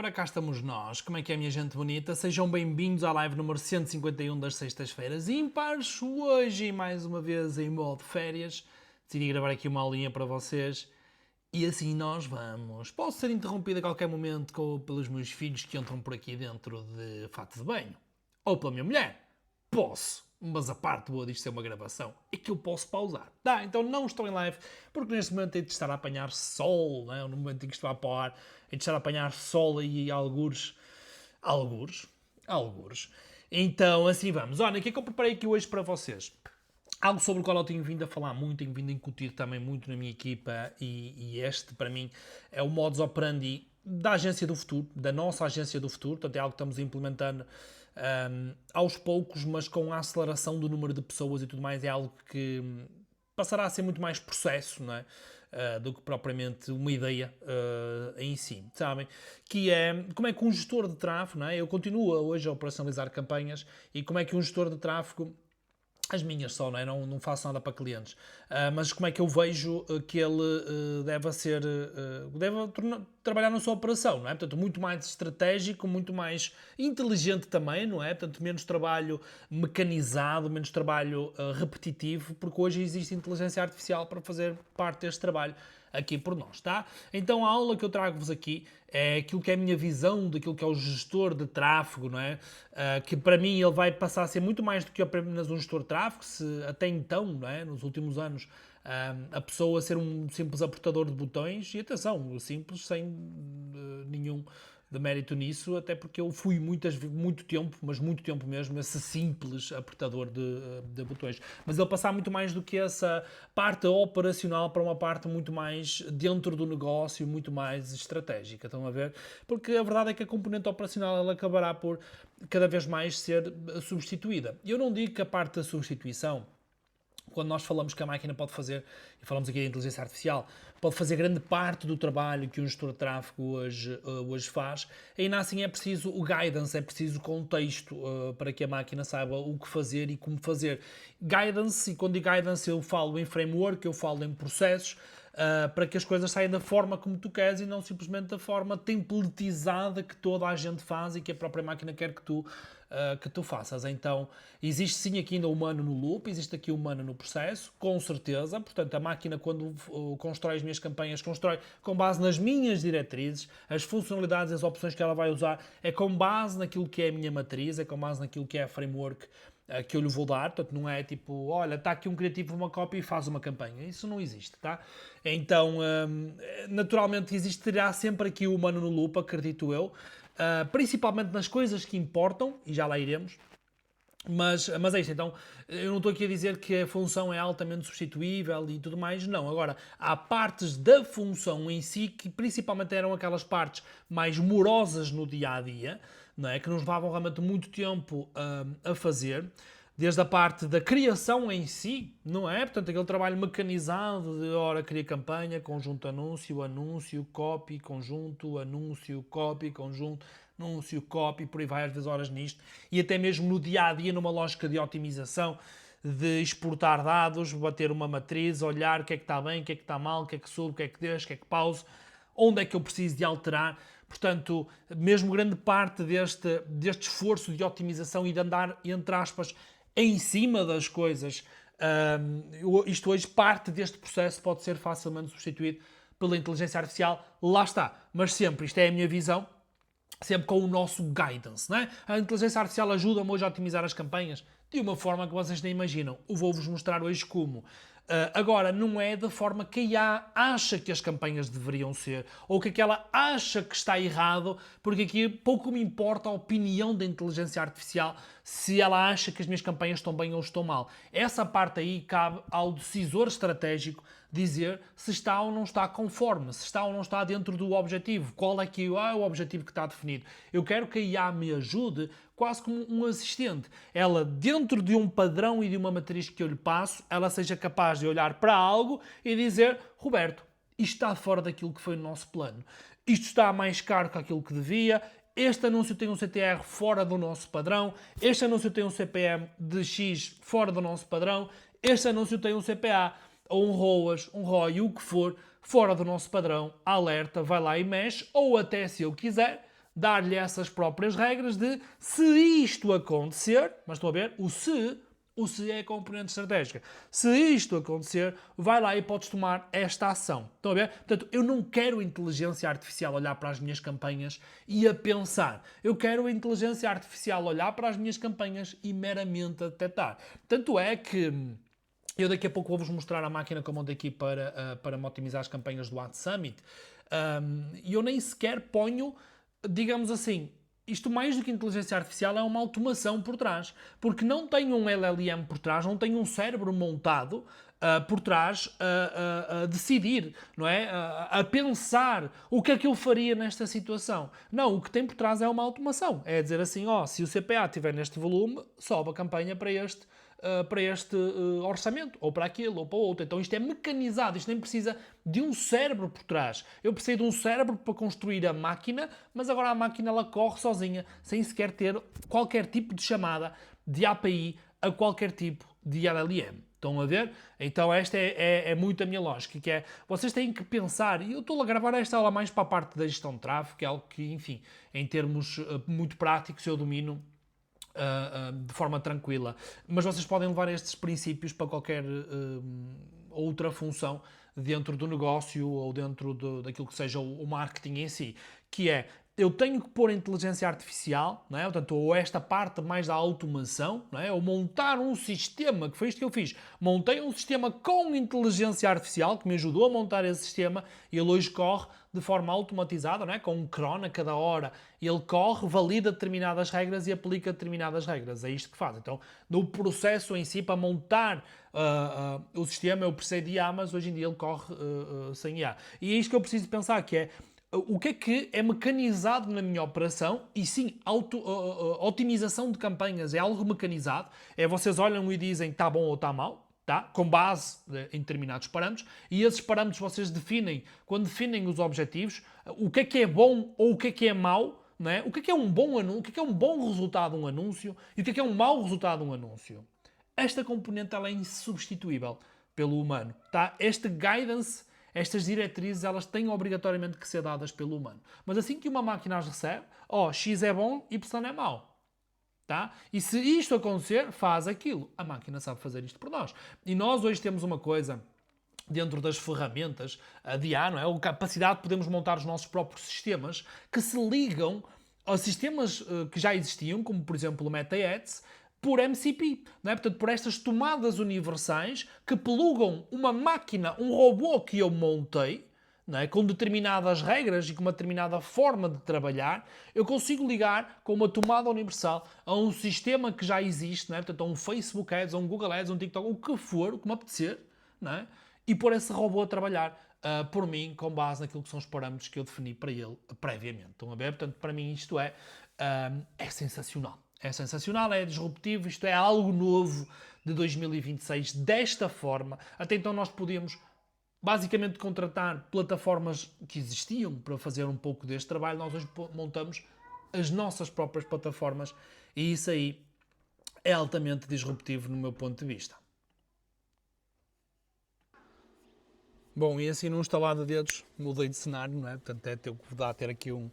ora cá estamos nós. Como é que é, minha gente bonita? Sejam bem-vindos à live número 151 das sextas-feiras ímpares. Hoje, mais uma vez, em modo férias. Decidi gravar aqui uma aulinha para vocês. E assim nós vamos. Posso ser interrompido a qualquer momento pelos meus filhos que entram por aqui dentro de fato de banho. Ou pela minha mulher. Posso. Mas a parte boa disto ser uma gravação é que eu posso pausar. Tá, então não estou em live, porque neste momento hei de estar a apanhar sol, né? No momento em que estou a pôr, hei de estar a apanhar sol e algures. Então, assim vamos. Olha, o que é que eu preparei aqui hoje para vocês? Algo sobre o qual eu tenho vindo a falar muito, tenho vindo a incutir também muito na minha equipa e este, para mim, é o modus operandi da Agência do Futuro, da nossa Agência do Futuro, portanto é algo que estamos implementando aos poucos, mas com a aceleração do número de pessoas e tudo mais, é algo que passará a ser muito mais processo, não é? Do que propriamente uma ideia em si, sabem? Que é como é que um gestor de tráfego, não é? Eu continuo hoje a operacionalizar campanhas e como é que um gestor de tráfego, as minhas só, não é? Não faço nada para clientes. Mas como é que eu vejo que ele deve trabalhar na sua operação, não é? Portanto, muito mais estratégico, muito mais inteligente também, não é? Portanto, menos trabalho mecanizado, menos trabalho repetitivo, porque hoje existe inteligência artificial para fazer parte deste trabalho aqui por nós, tá? Então a aula que eu trago-vos aqui é aquilo que é a minha visão daquilo que é o gestor de tráfego, não é? Que para mim ele vai passar a ser muito mais do que apenas um gestor de tráfego, se até então, não é? Nos últimos anos, a pessoa ser um simples apertador de botões, e atenção, simples, sem nenhum de mérito nisso, até porque eu fui muito tempo, mas muito tempo mesmo, esse simples apertador de botões. Mas ele passar muito mais do que essa parte operacional para uma parte muito mais dentro do negócio, muito mais estratégica, estão a ver? Porque a verdade é que a componente operacional ela acabará por cada vez mais ser substituída. Eu não digo que a parte da substituição, quando nós falamos que a máquina pode fazer, e falamos aqui da inteligência artificial, pode fazer grande parte do trabalho que um gestor de tráfego hoje faz, ainda assim é preciso o guidance, é preciso o contexto para que a máquina saiba o que fazer e como fazer. Guidance, e quando digo guidance eu falo em framework, eu falo em processos, para que as coisas saiam da forma como tu queres e não simplesmente da forma templatizada que toda a gente faz e que a própria máquina quer que tu faças. Então, existe sim aqui ainda humano no loop, existe aqui humano no processo, com certeza. Portanto, a máquina, quando constrói as minhas campanhas, constrói com base nas minhas diretrizes, as funcionalidades e as opções que ela vai usar, é com base naquilo que é a minha matriz, é com base naquilo que é a framework que eu lhe vou dar. Portanto, não é tipo, olha, está aqui um criativo, uma cópia e faz uma campanha. Isso não existe, tá? Então, naturalmente, existirá sempre aqui o humano no loop, acredito eu, principalmente nas coisas que importam, e já lá iremos. Mas é isso, então eu não estou aqui a dizer que a função é altamente substituível e tudo mais, não. Agora, há partes da função em si que principalmente eram aquelas partes mais morosas no dia-a-dia, não é? Que nos levavam realmente muito tempo a fazer, desde a parte da criação em si, não é? Portanto, aquele trabalho mecanizado de, ora, cria campanha, conjunto anúncio, copy, conjunto, anúncio, copy, conjunto, anúncio, copy, por aí vai às vezes horas nisto, e até mesmo no dia-a-dia, numa lógica de otimização, de exportar dados, bater uma matriz, olhar o que é que está bem, o que é que está mal, o que é que subo, o que é que deixo, o que é que pauso, onde é que eu preciso de alterar. Portanto, mesmo grande parte deste esforço de otimização e de andar, entre aspas, em cima das coisas, isto hoje, parte deste processo pode ser facilmente substituído pela inteligência artificial, lá está. Mas sempre, isto é a minha visão, sempre com o nosso guidance, não é? A inteligência artificial ajuda-me hoje a otimizar as campanhas de uma forma que vocês nem imaginam. Eu vou-vos mostrar hoje como. Agora, não é da forma que a IA acha que as campanhas deveriam ser, ou que ela acha que está errado, porque aqui pouco me importa a opinião da inteligência artificial se ela acha que as minhas campanhas estão bem ou estão mal. Essa parte aí cabe ao decisor estratégico dizer se está ou não está conforme, se está ou não está dentro do objetivo, qual é que é o objetivo que está definido. Eu quero que a IA me ajude quase como um assistente. Ela, dentro de um padrão e de uma matriz que eu lhe passo, ela seja capaz de olhar para algo e dizer, Roberto, isto está fora daquilo que foi o nosso plano. Isto está mais caro que aquilo que devia, este anúncio tem um CTR fora do nosso padrão, este anúncio tem um CPM de X fora do nosso padrão, este anúncio tem um CPA ou um ROAS, um ROI, o que for, fora do nosso padrão, alerta, vai lá e mexe, ou até, se eu quiser, dar-lhe essas próprias regras de se isto acontecer, mas estão a ver, o se é a componente estratégica. Se isto acontecer, vai lá e podes tomar esta ação. Estão a ver? Portanto, eu não quero a inteligência artificial olhar para as minhas campanhas e a pensar. Eu quero a inteligência artificial olhar para as minhas campanhas e meramente a detectar. Tanto é que eu daqui a pouco vou-vos mostrar a máquina que eu montei aqui para me otimizar as campanhas do Ad Summit. E eu nem sequer ponho, digamos assim, isto mais do que inteligência artificial é uma automação por trás. Porque não tem um LLM por trás, não tem um cérebro montado por trás a decidir, não é? A pensar o que é que eu faria nesta situação. Não, o que tem por trás é uma automação. É dizer assim, se o CPA estiver neste volume, sobe a campanha para este orçamento, ou para aquilo, ou para o outro. Então isto é mecanizado, isto nem precisa de um cérebro por trás. Eu preciso de um cérebro para construir a máquina, mas agora a máquina ela corre sozinha, sem sequer ter qualquer tipo de chamada de API a qualquer tipo de LLM. Estão a ver? Então esta é muito a minha lógica, que é, vocês têm que pensar, e eu estou a gravar esta aula mais para a parte da gestão de tráfego, que é algo que, enfim, em termos muito práticos eu domino de forma tranquila. Mas vocês podem levar estes princípios para qualquer outra função dentro do negócio ou dentro daquilo que seja o marketing em si, que é, eu tenho que pôr a inteligência artificial, não é? Portanto, ou esta parte mais da automação, não é? Ou montar um sistema, que foi isto que eu fiz. Montei um sistema com inteligência artificial, que me ajudou a montar esse sistema, e ele hoje corre de forma automatizada, não é? Com um cron a cada hora. Ele corre, valida determinadas regras e aplica determinadas regras. É isto que faz. Então, no processo em si, para montar o sistema, eu precisei de IA, mas hoje em dia ele corre sem IA. E é isto que eu preciso pensar, que é, o que é mecanizado na minha operação, e sim, otimização de campanhas é algo mecanizado, é vocês olham e dizem está bom ou está mau, tá? Com base em determinados parâmetros, e esses parâmetros vocês definem, quando definem os objetivos, o que é bom ou o que é mau, não é? O que é um bom anúncio, o que é um bom resultado de um anúncio e o que é um mau resultado de um anúncio. Esta componente ela é insubstituível pelo humano, tá? Este guidance, estas diretrizes, elas têm obrigatoriamente que ser dadas pelo humano. Mas assim que uma máquina as recebe, X é bom, Y é mau. Tá? E se isto acontecer, faz aquilo. A máquina sabe fazer isto por nós. E nós hoje temos uma coisa dentro das ferramentas de IA, não é? A capacidade de podermos montar os nossos próprios sistemas que se ligam a sistemas que já existiam, como por exemplo o Meta Ads, por MCP, não é? Portanto, por estas tomadas universais que plugam uma máquina, um robô que eu montei, não é? Com determinadas regras e com uma determinada forma de trabalhar, eu consigo ligar com uma tomada universal a um sistema que já existe, não é? Portanto, a um Facebook Ads, a um Google Ads, a um TikTok, o que for, o que me apetecer, não é? E pôr esse robô a trabalhar por mim, com base naquilo que são os parâmetros que eu defini para ele previamente. Estão a ver? Portanto, para mim isto é sensacional. É sensacional, é disruptivo, isto é algo novo de 2026, desta forma. Até então nós podíamos basicamente contratar plataformas que existiam para fazer um pouco deste trabalho. Nós hoje montamos as nossas próprias plataformas e isso aí é altamente disruptivo no meu ponto de vista. Bom, e assim num estalar de dedos mudei de cenário, não é? Portanto, dá ter aqui um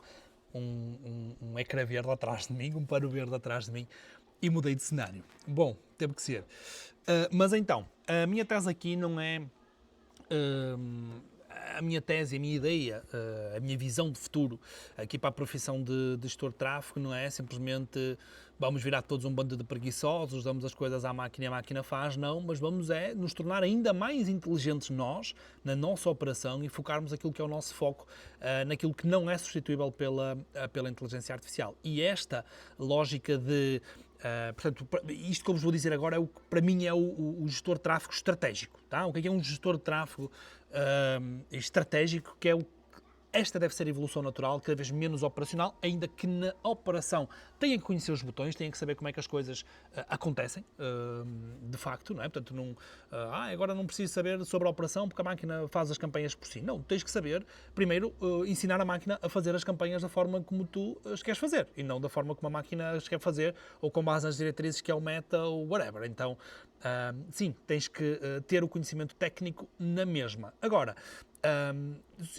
ecrã verde atrás de mim, um pano verde atrás de mim, e mudei de cenário. Bom, teve que ser. Mas então, a minha tese aqui não é... a minha tese, a minha ideia, a minha visão de futuro aqui para a profissão de gestor de tráfego não é simplesmente vamos virar todos um bando de preguiçosos, damos as coisas à máquina e a máquina faz, não, mas vamos nos tornar ainda mais inteligentes nós, na nossa operação e focarmos aquilo que é o nosso foco naquilo que não é substituível pela inteligência artificial. E esta lógica de portanto, isto que eu vos vou dizer agora é para mim é o gestor de tráfego estratégico. Tá? O que é um gestor de tráfego estratégico, que é esta deve ser a evolução natural, cada vez menos operacional, ainda que na operação tenha que conhecer os botões, tenha que saber como é que as coisas acontecem, de facto, não é? Portanto, agora não preciso saber sobre a operação porque a máquina faz as campanhas por si. Não, tens que saber, primeiro, ensinar a máquina a fazer as campanhas da forma como tu as queres fazer e não da forma como a máquina as quer fazer ou com base nas diretrizes que é o Meta ou whatever. Então, Sim, tens que ter o conhecimento técnico na mesma. Agora,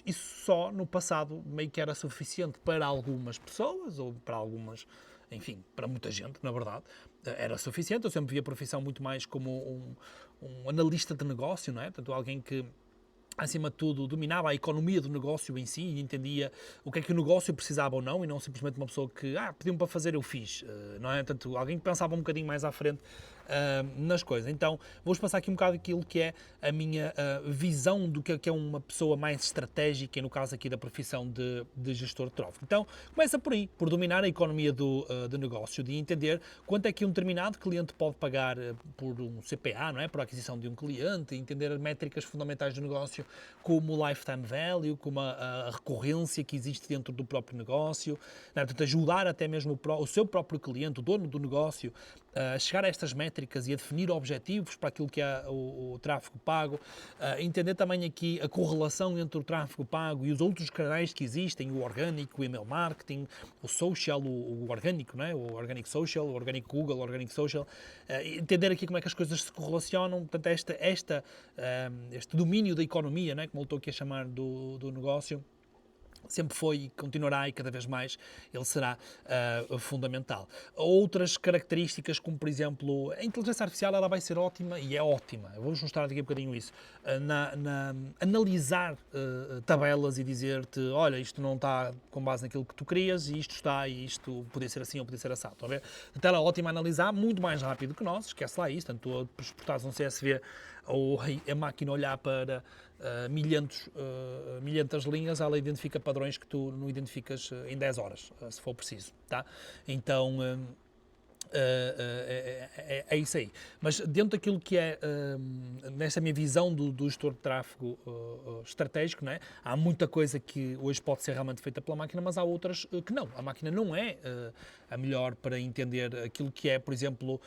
isso só no passado meio que era suficiente para algumas pessoas, ou para algumas, enfim, para muita gente, na verdade, era suficiente. Eu sempre vi a profissão muito mais como um analista de negócio, não é? Portanto, alguém que acima de tudo, dominava a economia do negócio em si e entendia o que é que o negócio precisava ou não, e não simplesmente uma pessoa que, pediu-me para fazer, eu fiz, não é? Portanto, alguém que pensava um bocadinho mais à frente nas coisas. Então, vou-vos passar aqui um bocado aquilo que é a minha visão do que é uma pessoa mais estratégica, e no caso aqui da profissão de gestor de tráfego. Então, começa por aí, por dominar a economia do negócio, de entender quanto é que um determinado cliente pode pagar por um CPA, não é? Por a aquisição de um cliente, entender as métricas fundamentais do negócio, como o lifetime value, como a recorrência que existe dentro do próprio negócio, não é? Portanto, ajudar até mesmo o seu próprio cliente, o dono do negócio, a chegar a estas métricas e a definir objetivos para aquilo que é o tráfego pago, entender também aqui a correlação entre o tráfego pago e os outros canais que existem, o orgânico, o email marketing, o social, o orgânico, não é? O organic social, o organic Google, o organic social, entender aqui como é que as coisas se correlacionam. Portanto, este domínio da economia, não é? Como eu estou aqui a chamar do negócio, sempre foi e continuará, e cada vez mais ele será fundamental. Outras características, como por exemplo, a inteligência artificial, ela vai ser ótima, e é ótima. Eu vou-vos mostrar daqui a bocadinho isso. Analisar tabelas e dizer-te, olha, isto não está com base naquilo que tu querias, e isto está, e isto podia ser assim ou podia ser assado. Estão a ver? Então ela é ótima a analisar, muito mais rápido que nós, esquece lá isso. Portanto, tu exportares um CSV ou a máquina olhar para milhentas linhas, ela identifica padrões que tu não identificas em 10 horas, se for preciso, tá? Então, é isso aí. Mas dentro daquilo que é, nesta minha visão do gestor de tráfego estratégico, não é? Há muita coisa que hoje pode ser realmente feita pela máquina, mas há outras que não. A máquina não é a melhor para entender aquilo que é, por exemplo,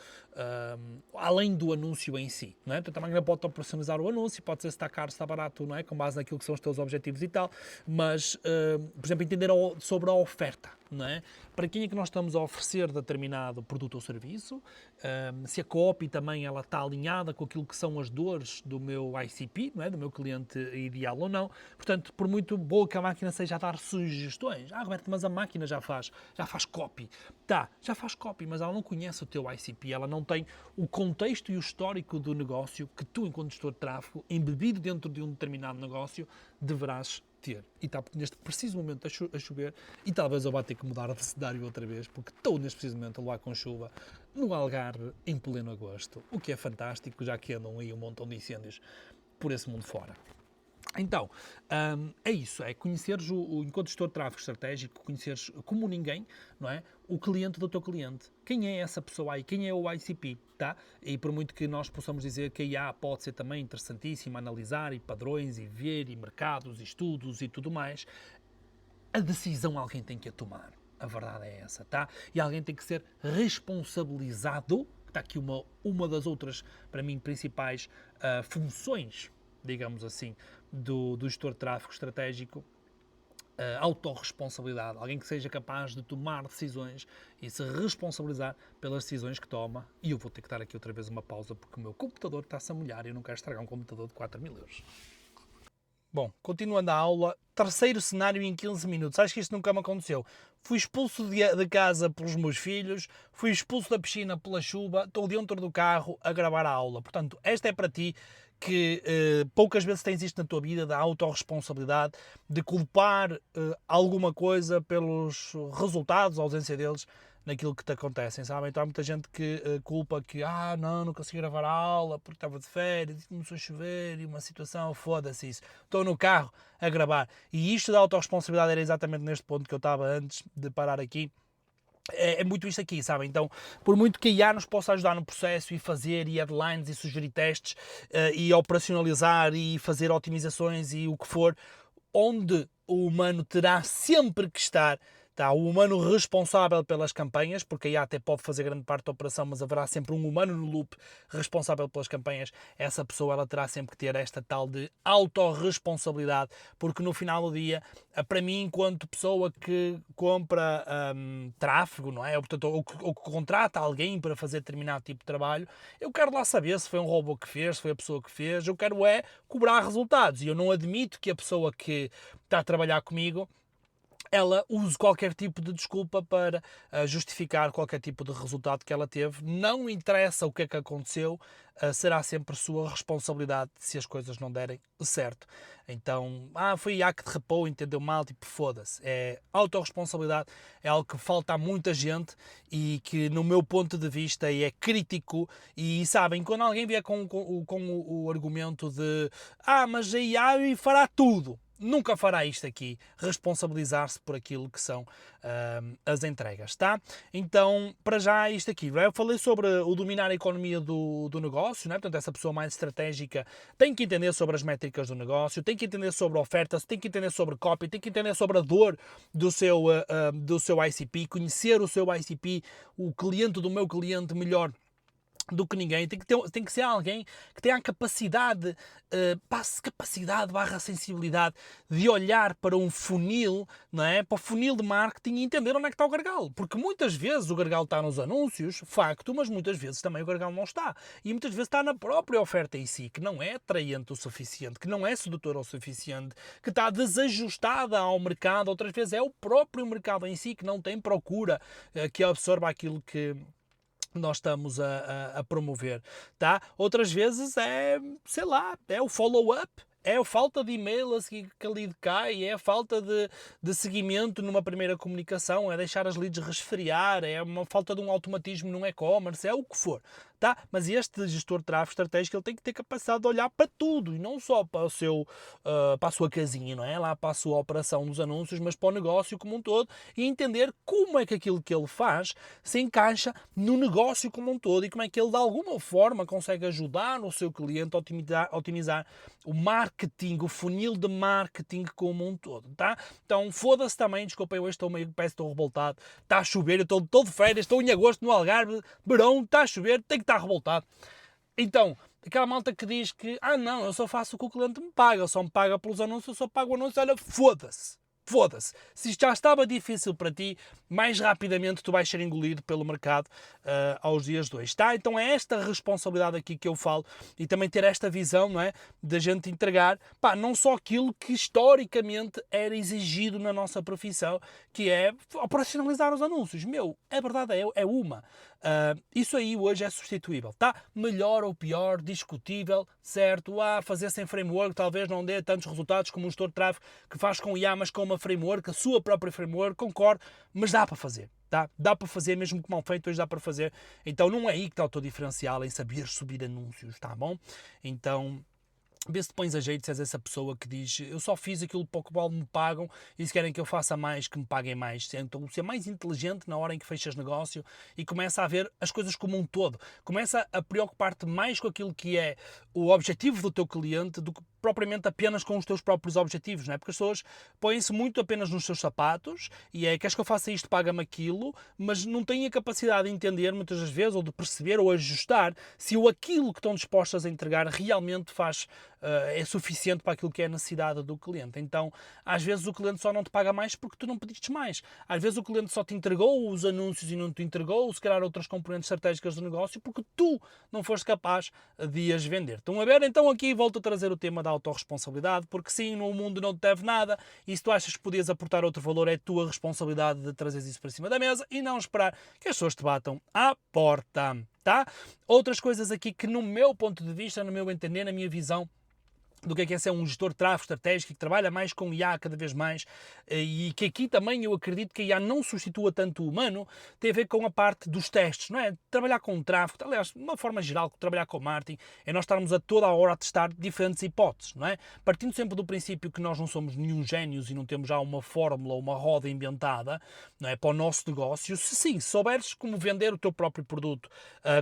além do anúncio em si, não é? Portanto, a máquina pode operacionalizar o anúncio, pode ser se está caro, se está barato, não é? Com base naquilo que são os teus objetivos e tal, mas, por exemplo, entender sobre a oferta, não é? Para quem é que nós estamos a oferecer determinado produto ou serviço, se a copy também ela está alinhada com aquilo que são as dores do meu ICP, não é? Do meu cliente ideal ou não. Portanto, por muito boa que a máquina seja a dar sugestões, Roberto, mas a máquina já faz copy. Já faz copy, mas ela não conhece o teu ICP, ela não tem o contexto e o histórico do negócio que tu, enquanto gestor de tráfego, embebido dentro de um determinado negócio, deverás ter. E está neste preciso momento a chover, e talvez eu vá ter que mudar de cenário outra vez, porque estou neste preciso momento a levar com chuva no Algarve em pleno agosto, o que é fantástico, já que andam aí um montão de incêndios por esse mundo fora. Então, é isso, é conheceres enquanto gestor de tráfego estratégico, conheceres como ninguém, não é? O cliente do teu cliente. Quem é essa pessoa aí? Quem é o ICP, tá? E por muito que nós possamos dizer que a IA pode ser também interessantíssima, analisar e padrões e ver e mercados e estudos e tudo mais, a decisão alguém tem que a tomar. A verdade é essa, tá? E alguém tem que ser responsabilizado. Está aqui uma das outras, para mim, principais funções, digamos assim, do gestor de tráfego estratégico, autorresponsabilidade, alguém que seja capaz de tomar decisões e se responsabilizar pelas decisões que toma. E eu vou ter que dar aqui outra vez uma pausa porque o meu computador está-se a molhar e eu não quero estragar um computador de 4.000 euros. Bom, continuando a aula, terceiro cenário em 15 minutos. Acho que isto nunca me aconteceu. Fui expulso de casa pelos meus filhos, fui expulso da piscina pela chuva, estou dentro do carro a gravar a aula. Portanto, esta é para ti que poucas vezes tens isto na tua vida, da autorresponsabilidade, de culpar alguma coisa pelos resultados, a ausência deles, naquilo que te acontecem, sabem? Então há muita gente que culpa que, não consegui gravar a aula porque estava de férias, começou a chover e uma situação, foda-se isso. Estou no carro a gravar. E isto da autorresponsabilidade era exatamente neste ponto que eu estava antes de parar aqui. É muito isto aqui, sabem? Então, por muito que a IA nos possa ajudar no processo e fazer e headlines e sugerir testes e operacionalizar e fazer otimizações e o que for, onde o humano terá sempre que estar Está o humano responsável pelas campanhas, porque a IA até pode fazer grande parte da operação, mas haverá sempre um humano no loop responsável pelas campanhas. Essa pessoa ela terá sempre que ter esta tal de autorresponsabilidade, porque no final do dia, para mim, enquanto pessoa que compra tráfego, não é? Portanto, ou que contrata alguém para fazer determinado tipo de trabalho, eu quero lá saber se foi um robô que fez, se foi a pessoa que fez, eu quero cobrar resultados, e eu não admito que a pessoa que está a trabalhar comigo ela use qualquer tipo de desculpa para justificar qualquer tipo de resultado que ela teve. Não interessa o que é que aconteceu, será sempre sua responsabilidade se as coisas não derem certo. Então, foi IA que derrapou, entendeu mal, tipo, foda-se. É autorresponsabilidade, é algo que falta a muita gente e que, no meu ponto de vista, é crítico. E sabem, quando alguém vier com o argumento de mas a IA fará tudo. Nunca fará isto aqui, responsabilizar-se por aquilo que são as entregas, tá? Então, para já, isto aqui. Eu falei sobre o dominar a economia do negócio, né? Portanto, essa pessoa mais estratégica tem que entender sobre as métricas do negócio, tem que entender sobre ofertas, tem que entender sobre copy, tem que entender sobre a dor do seu ICP, conhecer o seu ICP, o cliente do meu cliente melhor do que ninguém. Tem que ser alguém que tenha a capacidade, capacidade/sensibilidade de olhar para um funil, não é? Para o funil de marketing e entender onde é que está o gargalo. Porque muitas vezes o gargalo está nos anúncios, facto, mas muitas vezes também o gargalo não está. E muitas vezes está na própria oferta em si, que não é atraente o suficiente, que não é sedutora o suficiente, que está desajustada ao mercado. Outras vezes é o próprio mercado em si que não tem procura, que absorva aquilo que nós estamos a promover, tá? Outras vezes sei lá, é o follow-up, é a falta de e-mail a seguir que a lead cai, é a falta de seguimento numa primeira comunicação, é deixar as leads resfriar, é uma falta de um automatismo num e-commerce, é o que for, tá? Mas este gestor de tráfego estratégico ele tem que ter capacidade de olhar para tudo e não só para para a sua casinha, não é? Lá para a sua operação dos anúncios, mas para o negócio como um todo e entender como é que aquilo que ele faz se encaixa no negócio como um todo e como é que ele de alguma forma consegue ajudar o seu cliente a otimizar o marketing, o funil de marketing como um todo, tá? Então foda-se também, desculpem, hoje parece que estou revoltado, está a chover, eu estou de férias, estou em agosto no Algarve, verão, está a chover, tem que estar revoltado. Então, aquela malta que diz que, não, eu só faço o que o cliente me paga, eu só me paga pelos anúncios, eu só pago o anúncio, olha, foda-se. Foda-se. Se isto já estava difícil para ti, mais rapidamente tu vais ser engolido pelo mercado aos dias de hoje, tá? Então é esta responsabilidade aqui que eu falo e também ter esta visão, não é? Da gente entregar, não só aquilo que historicamente era exigido na nossa profissão, que é operacionalizar os anúncios. A verdade é uma. Isso aí hoje é substituível, tá? Melhor ou pior, discutível, certo? Fazer sem framework talvez não dê tantos resultados como um gestor de tráfego que faz com IA, mas com uma framework, a sua própria framework, concordo, mas dá para fazer, tá? Dá para fazer, mesmo que mal feito, hoje dá para fazer. Então não é aí que está o teu diferencial, em saber subir anúncios, tá bom? Então vê se te pões a jeito, se és essa pessoa que diz eu só fiz aquilo pouco qual me pagam e se querem que eu faça mais, que me paguem mais. Então ser mais inteligente na hora em que fechas negócio e começa a ver as coisas como um todo. Começa a preocupar-te mais com aquilo que é o objetivo do teu cliente do que propriamente apenas com os teus próprios objetivos, não é? Porque as pessoas põem-se muito apenas nos seus sapatos e queres que eu faça isto, paga-me aquilo, mas não têm a capacidade de entender muitas das vezes, ou de perceber ou ajustar se aquilo que estão dispostas a entregar realmente é suficiente para aquilo que é a necessidade do cliente. Então, às vezes o cliente só não te paga mais porque tu não pediste mais. Às vezes o cliente só te entregou os anúncios e não te entregou, se calhar, outras componentes estratégicas do negócio porque tu não foste capaz de as vender. Estão a ver? Então aqui volto a trazer o tema da autorresponsabilidade, porque sim, no mundo não te deve nada e se tu achas que podias aportar outro valor é tua responsabilidade de trazer isso para cima da mesa e não esperar que as pessoas te batam à porta, tá? Outras coisas aqui que no meu ponto de vista, no meu entender, na minha visão, do que é ser um gestor de tráfego estratégico que trabalha mais com IA cada vez mais e que aqui também eu acredito que a IA não substitua tanto o humano, tem a ver com a parte dos testes, não é? Trabalhar com tráfego, aliás, de uma forma geral, trabalhar com marketing, é nós estarmos a toda a hora a testar diferentes hipóteses, não é? Partindo sempre do princípio que nós não somos nenhum génios e não temos já uma fórmula, uma roda inventada, não é? Para o nosso negócio, se souberes como vender o teu próprio produto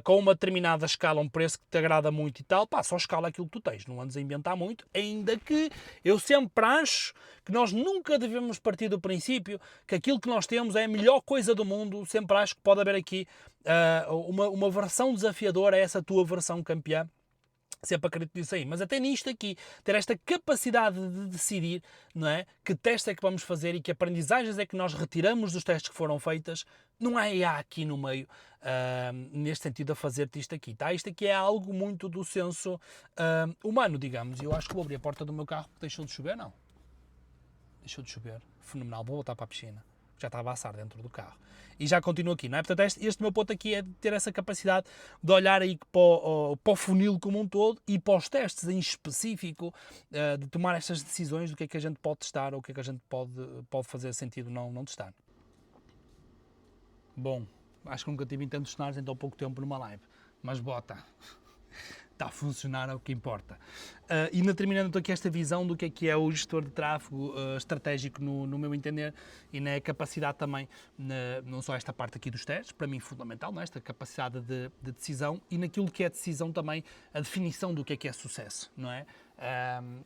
com uma determinada escala, um preço que te agrada muito e tal, só escala aquilo que tu tens, não andes a inventar muito, muito, ainda que eu sempre acho que nós nunca devemos partir do princípio que aquilo que nós temos é a melhor coisa do mundo. Sempre acho que pode haver aqui uma versão desafiadora a essa tua versão campeã. Sempre acredito nisso aí, mas até nisto aqui, ter esta capacidade de decidir, não é? Que teste é que vamos fazer e que aprendizagens é que nós retiramos dos testes que foram feitas, não há IA aqui no meio, neste sentido, a fazer-te isto aqui, tá? Isto aqui é algo muito do senso humano, digamos, e eu acho que vou abrir a porta do meu carro porque deixou de chover, não? Deixou de chover, fenomenal, vou voltar para a piscina. Já estava a assar dentro do carro. E já continuo aqui, não é? Portanto, este meu ponto aqui é de ter essa capacidade de olhar aí para o funil como um todo e para os testes em específico, de tomar estas decisões do que é que a gente pode testar ou o que é que a gente pode fazer sentido não testar. Bom, acho que nunca tive tantos cenários em tão pouco tempo numa live, mas bota. Está a funcionar, é o que importa. E terminando aqui esta visão do que é o gestor de tráfego estratégico no meu entender e na capacidade também, não só esta parte aqui dos testes, para mim fundamental, não é? Esta capacidade de decisão e naquilo que é decisão também, a definição do que é sucesso, não é?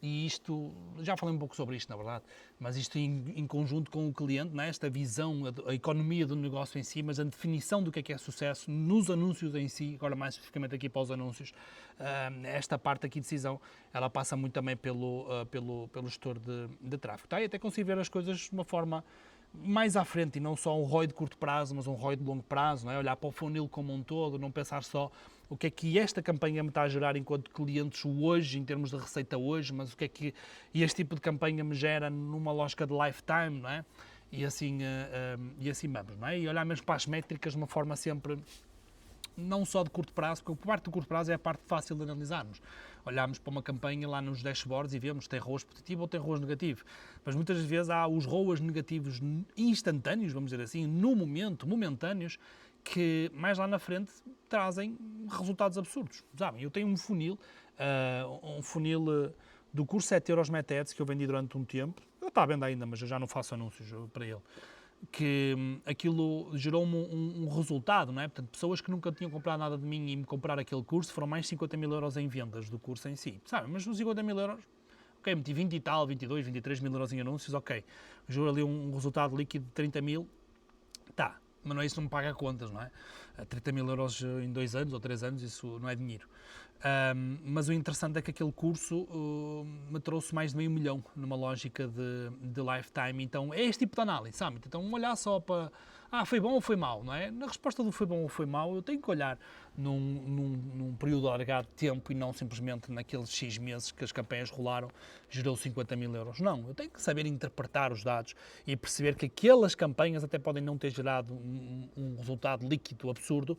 E isto, já falei um pouco sobre isto na verdade, mas isto em conjunto com o cliente, não é? Esta visão, a economia do negócio em si, mas a definição do que é sucesso nos anúncios em si, agora mais especificamente aqui para os anúncios, esta parte aqui de decisão, ela passa muito também pelo gestor de tráfego, tá? E até consigo ver as coisas de uma forma mais à frente e não só um ROI de curto prazo, mas um ROI de longo prazo, não é? Olhar para o funil como um todo, não pensar só o que é que esta campanha me está a gerar enquanto clientes hoje, em termos de receita hoje, mas o que é que este tipo de campanha me gera numa lógica de lifetime, não é? E assim vamos, não é? E olhar mesmo para as métricas de uma forma sempre não só de curto prazo, porque a parte do curto prazo é a parte fácil de analisarmos. Olhamos para uma campanha lá nos dashboards e vemos se tem ROAS positivo ou tem ROAS negativo. Mas muitas vezes há os ROAS negativos instantâneos, vamos dizer assim, no momento, momentâneos, que mais lá na frente trazem resultados absurdos. Sabem, eu tenho um funil do curso 7€ MetaAds que eu vendi durante um tempo. Ele está à venda ainda, mas eu já não faço anúncios para ele. Que aquilo gerou-me um resultado, não é? Portanto, pessoas que nunca tinham comprado nada de mim e me compraram aquele curso, foram mais 50.000€ em vendas do curso em si, sabe? Mas os 50.000€, ok, meti 20 e tal, 22, 23.000€ em anúncios, ok, gerou ali um resultado líquido de 30.000, tá, mas não é isso, não me paga contas, não é? 30.000€ em 2 anos ou 3 anos, isso não é dinheiro. Mas o interessante é que aquele curso me trouxe mais de $500.000 numa lógica de lifetime. Então é este tipo de análise, sabe? Então olhar só para foi bom ou foi mau, não é? Na resposta do foi bom ou foi mau, eu tenho que olhar num período alargado de tempo e não simplesmente naqueles X meses que as campanhas rolaram, gerou 50.000€. Não, eu tenho que saber interpretar os dados e perceber que aquelas campanhas até podem não ter gerado um resultado líquido absurdo,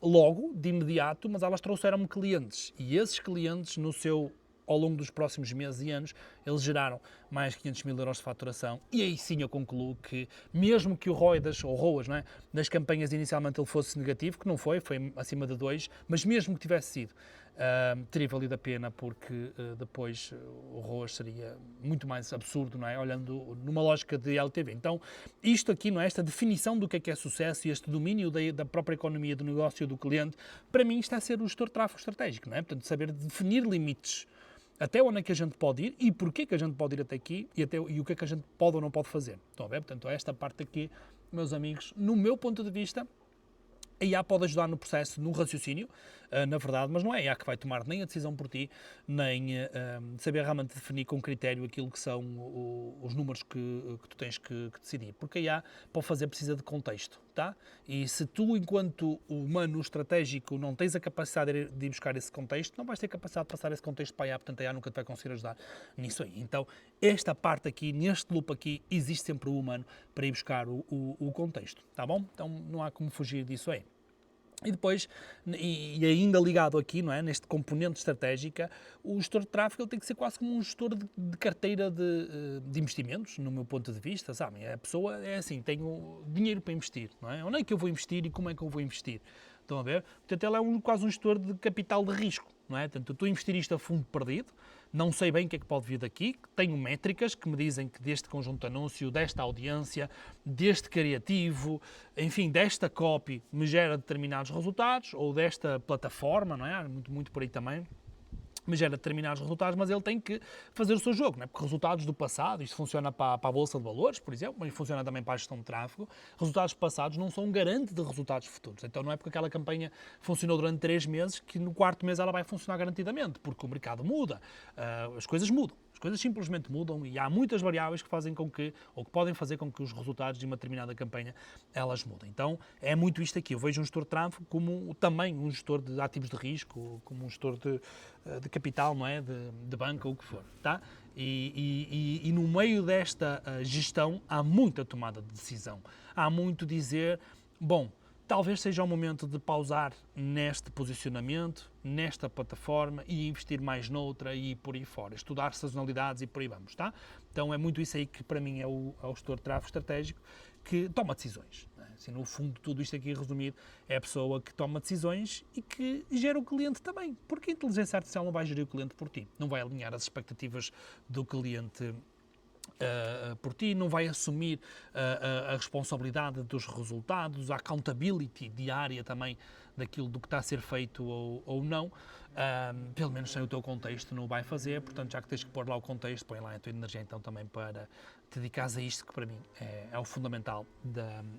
logo, de imediato, mas elas trouxeram-me clientes e esses clientes ao longo dos próximos meses e anos, eles geraram mais 500.000€ de faturação e aí sim eu concluo que, mesmo que o ROI ROAS, não é, das campanhas inicialmente ele fosse negativo, que não foi acima de 2, mas mesmo que tivesse sido, teria valido a pena porque depois o ROAS seria muito mais absurdo, não é, olhando numa lógica de LTV. Então, isto aqui, não é, esta definição do que é sucesso e este domínio da própria economia do negócio do cliente, para mim está a ser o gestor de tráfego estratégico, não é? Portanto, saber definir limites. Até onde é que a gente pode ir e porquê que a gente pode ir até aqui e o que é que a gente pode ou não pode fazer. Estão a ver? Portanto, esta parte aqui, meus amigos, no meu ponto de vista, a IA pode ajudar no processo, no raciocínio, na verdade, mas não é a IA que vai tomar nem a decisão por ti, nem saber realmente definir com critério aquilo que são os números que tu tens que decidir. Porque a IA, para o fazer, precisa de contexto, tá? E se tu, enquanto humano estratégico, não tens a capacidade de ir buscar esse contexto, não vais ter capacidade de passar esse contexto para a IA, portanto a IA nunca te vai conseguir ajudar nisso aí. Então, esta parte aqui, neste loop aqui, existe sempre o humano para ir buscar o contexto, tá bom? Então, não há como fugir disso aí. E depois, e ainda ligado aqui, não é, neste componente estratégica, o gestor de tráfego ele tem que ser quase como um gestor de carteira de investimentos, no meu ponto de vista, sabem? A pessoa é assim, tenho dinheiro para investir, não é? Onde é que eu vou investir e como é que eu vou investir? Estão a ver? Portanto, ele é quase um gestor de capital de risco, não é? Portanto, eu estou a investir isto a fundo perdido, não sei bem o que é que pode vir daqui, tenho métricas que me dizem que deste conjunto de anúncio, desta audiência, deste criativo, enfim, desta copy me gera determinados resultados, ou desta plataforma, não é? Muito por aí também. mas gera determinados resultados, mas ele tem que fazer o seu jogo, não é? Porque resultados do passado, isto funciona para a Bolsa de Valores, por exemplo, mas funciona também para a gestão de tráfego, resultados passados não são um garante de resultados futuros. Então não é porque aquela campanha funcionou durante 3 meses que no quarto mês ela vai funcionar garantidamente, porque o mercado muda, as coisas mudam. As coisas simplesmente mudam e há muitas variáveis que fazem com que, ou que podem fazer com que os resultados de uma determinada campanha, elas mudem. Então, é muito isto aqui. Eu vejo um gestor de tráfego como também um gestor de ativos de risco, como um gestor de capital, não é? De banca, ou o que for, tá? E no meio desta gestão há muita tomada de decisão. Há muito dizer, bom, talvez seja o momento de pausar neste posicionamento, nesta plataforma e investir mais noutra e por aí fora. Estudar sazonalidades e por aí vamos, tá? Então é muito isso aí que para mim é o gestor de tráfego estratégico que toma decisões. Né? Assim, no fundo, tudo isto aqui resumido é a pessoa que toma decisões e que gera o cliente também. Porque a inteligência artificial não vai gerir o cliente por ti. Não vai alinhar as expectativas do cliente por ti, não vai assumir a responsabilidade dos resultados, a accountability diária também daquilo do que está a ser feito ou não, pelo menos sem o teu contexto não o vai fazer, portanto já que tens que pôr lá o contexto, põe lá a tua energia então também para te dedicares a isto que para mim é o fundamental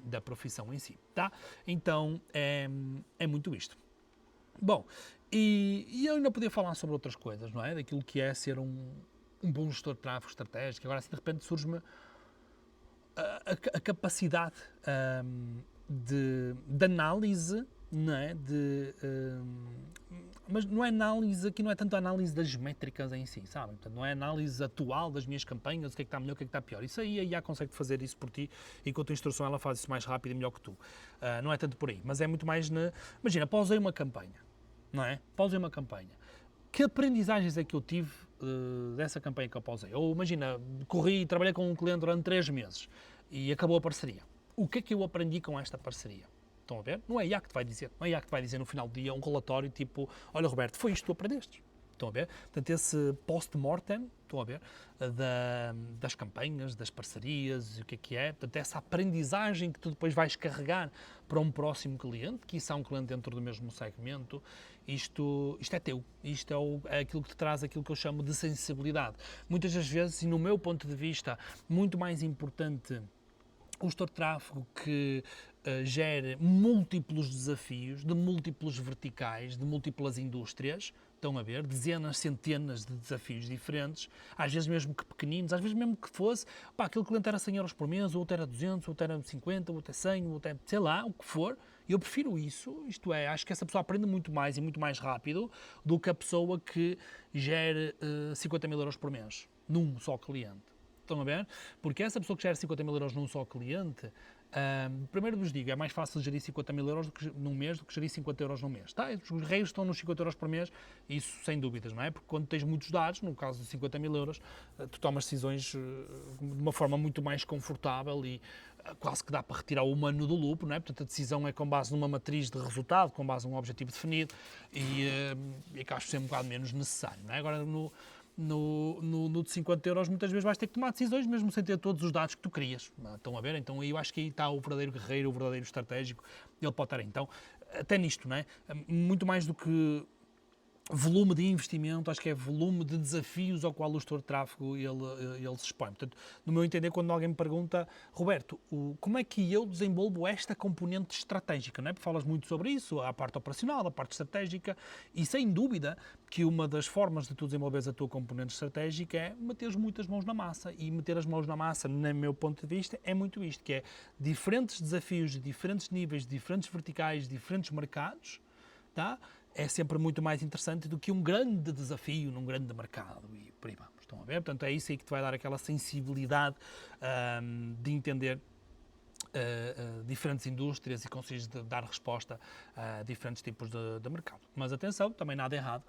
da profissão em si, tá? Então é muito isto. Bom, e eu ainda podia falar sobre outras coisas, não é? Daquilo que é ser um bom gestor de tráfego estratégico. Agora assim de repente surge-me a capacidade de análise, não é? Mas não é análise, aqui não é tanto a análise das métricas em si, sabem? Portanto, não é a análise atual das minhas campanhas, o que é que está melhor, o que é que está pior. Isso aí a IA consegue fazer isso por ti e com a tua instrução ela faz isso mais rápido e melhor que tu. Não é tanto por aí, mas é muito mais Imagina, pausei uma campanha, não é? Pausei uma campanha. Que aprendizagens é que eu tive dessa campanha que eu pausei? Ou imagina, corri e trabalhei com um cliente durante 3 meses e acabou a parceria. O que é que eu aprendi com esta parceria? Estão a ver? Não é a IA que te vai dizer. Não é a IA que te vai dizer no final do dia um relatório tipo, olha Roberto, foi isto que tu aprendeste. Estão a ver? Portanto, esse post-mortem, estão a ver, das campanhas, das parcerias, o que é. Portanto, essa aprendizagem que tu depois vais carregar para um próximo cliente, que isso é um cliente dentro do mesmo segmento, isto é teu. Isto é aquilo que te traz aquilo que eu chamo de sensibilidade. Muitas das vezes, e no meu ponto de vista, muito mais importante o gestor de tráfego que gere múltiplos desafios, de múltiplos verticais, de múltiplas indústrias, estão a ver, dezenas, centenas de desafios diferentes, às vezes mesmo que pequeninos, às vezes mesmo que fosse, aquele cliente era 100 euros por mês, ou outro era 200, ou outro era 50, ou outro é 100, ou outro é, sei lá, o que for, eu prefiro isso, isto é, acho que essa pessoa aprende muito mais e muito mais rápido do que a pessoa que gere 50 mil euros por mês, num só cliente. Estão a ver? Porque essa pessoa que gera 50 mil euros num só cliente, primeiro vos digo, é mais fácil gerir 50 mil euros num mês do que gerir 50 euros num mês. Tá? Os reis estão nos 50 euros por mês, isso sem dúvidas, não é? Porque quando tens muitos dados, no caso de 50 mil euros, tu tomas decisões de uma forma muito mais confortável e quase que dá para retirar o humano do loop, não é? Portanto, a decisão é com base numa matriz de resultado, com base num objetivo definido e acaba por ser um bocado menos necessário, não é? Agora, no de 50 euros muitas vezes vais ter que tomar decisões mesmo sem ter todos os dados que tu querias. Estão a ver? Então aí eu acho que aí está o verdadeiro guerreiro, o verdadeiro estratégico, ele pode estar aí. Então, até nisto, não é? Muito mais do que volume de investimento, acho que é volume de desafios ao qual o gestor de tráfego ele se expõe. Portanto, no meu entender, quando alguém me pergunta, Roberto, como é que eu desenvolvo esta componente estratégica? Não é? Porque falas muito sobre isso, a parte operacional, a parte estratégica, e sem dúvida que uma das formas de tu desenvolveres a tua componente estratégica é meteres muitas mãos na massa, e meter as mãos na massa, no meu ponto de vista, é muito isto, que é diferentes desafios de diferentes níveis, diferentes verticais, diferentes mercados, tá? É sempre muito mais interessante do que um grande desafio num grande mercado e por aí vamos, estão a ver? Portanto, é isso aí que te vai dar aquela sensibilidade de entender diferentes indústrias e conseguires dar resposta a diferentes tipos de mercado. Mas atenção, também nada errado